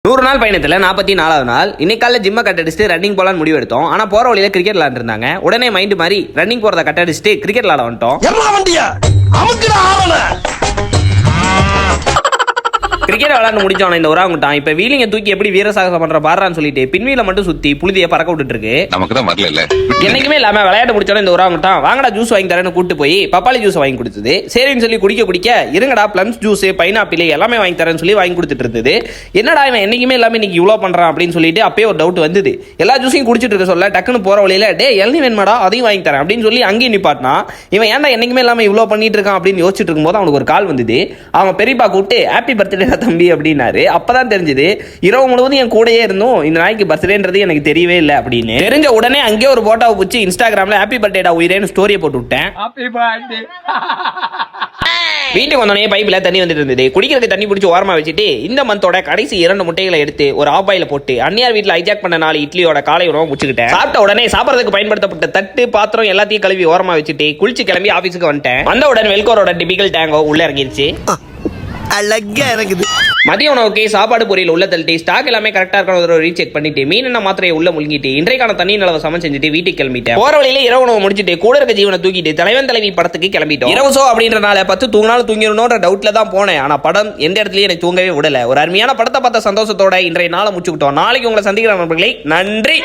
100 நாள் பயணத்தில் 44வது நாள் இன்னைக்கு காலையில் ஜிம்மை கட்டடிச்சுட்டு ரன்னிங் போலான்னு முடிவு எடுத்தோம். ஆனால் போற வழியில கிரிக்கெட் விளாண்டு இருந்தாங்க. உடனே மைண்ட் மாதிரி ரன்னிங் போறதை கட்டடிச்சுட்டு கிரிக்கெட் விளாட வந்துட்டோம். கிரிக்கெட் விளாண்டு முடிச்சோம். இந்த உராங்குட்டான் இப்ப வீலிங்க தூக்கி எப்படி வீரசாகசம் பண்ற பாடுறான்னு சொல்லிட்டு பின்வீல மட்டும் சுத்தி புழுதியை பறக்க விட்டுட்டு இருக்கு. நமக்கு தான் வரல என்னைக்குமே இல்லாம விளையாட்டு முடிச்சோம். இந்த உராங்குட்டான் வாங்கடா ஜூஸ் வாங்கி தரேன்னு கூட்டு போய் பப்பாளி ஜூஸ் வாங்கி கொடுத்தது. சரின்னு சொல்லி குடிக்க இருங்கடா பிளம்ஸ் ஜூஸ் பைனாப்பிள் எல்லாமே வாங்கி தரேன்னு சொல்லி வாங்கி கொடுத்துட்டு இருந்தது. என்னடா இவன் என்னைக்குமே இல்லாம இன்னைக்கு இவ்வளவு பண்றான் அப்படின்னு சொல்லிட்டு அப்பயே ஒரு டவுட் வந்தது. எல்லா ஜூஸையும் குடிச்சிட்டு இருக்க சொல்ல டக்குன்னு போற வழியில டே இளநீ வேணுமாடா அதையும் வாங்கி தரேன் அப்படின்னு சொல்லி அங்கேயும் நிப்பாட்டினா. இவன் ஏன்டா என்னைக்குமே இல்லாம இவ்வளவு பண்ணிட்டு இருக்கான் அப்படின்னு யோசிச்சுட்டு இருக்கும்போது அவனுக்கு ஒரு கால் வந்தது. அவன் பெரியப்பா கூப்பிட்டு ஹாப்பி பர்த்டே தம்பி அப்படின்னாரு. அப்பதான் தெரிஞ்சது இரவு முழுவதும் என் கூடயே இருந்தும் இந்த நாய்க்கு பர்த்டேன்றது எனக்கு தெரியவே இல்லை அப்படின்னு. தெரிஞ்ச உடனே அங்கேயே ஒரு போட்டோவை பிடிச்சி இன்ஸ்டாகிராம்ல ஹாப்பி பர்த்டேடா உயிரேன்னு ஸ்டோரியை போட்டு விட்டேன். வீட்டுக்கு வந்தோடனே பைப்பில் தண்ணி வந்துட்டு இருந்தது. குடிக்கிறதுக்கு தண்ணி பிடிச்சி ஓரமா வச்சுட்டு இந்த மந்தோட கடைசி 2 முட்டைகளை எடுத்து ஒரு ஆப்பாயில போட்டு அந்நியார் வீட்டில் ஹைஜாக் பண்ண 4 இட்லியோட காலை உணவு முடிச்சுக்கிட்டேன். சாப்பிட்ட உடனே சாப்பிட்றதுக்கு பயன்படுத்தப்பட்ட தட்டு பாத்திரம் எல்லாத்தையும் கழுவி ஓரமா வச்சுட்டு குளிச்சு கிளம்பி ஆபீஸுக்கு வந்துட்டேன். வந்த உடனே வெல்கோரோட டிபிக்கல் டேங்கோ உள்ள இறங்கிருச்சு. மதிய உணவுக்கு சாப்பாடு பொரியல் உள்ள தள்ளிட்டு ஸ்டாக் எல்லாமே கரெக்டா இருக்கணும் ரீசெக் பண்ணிட்டு மீன் மாத்திரையை உள்ள முழுங்கிட்டு இன்றைக்கான தண்ணி நிலவை சமன் செஞ்சுட்டு வீட்டுக்கு கிளம்பிட்டேன். போற வழியில இரவு உணவு முடிச்சுட்டு கூட இருக்க ஜீவனை தூக்கிட்டு தலைவன் தலைவி படத்துக்கு கிளம்பிட்டோம். இரவு ஷோ அப்படின்றனால 10 தூங்கினாலும் தூங்கிடணும்ன்ற டவுட்ல தான் போனேன். ஆனா படம் எந்த இடத்துலயும் எனக்கு தூங்கவே விடல. ஒரு அருமையான படத்தை பார்த்த சந்தோஷத்தோட இன்றைய நாளை முடிச்சுக்கிட்டோம். நாளைக்கு உங்களை சந்திக்கிற நண்பர்களை நன்றி.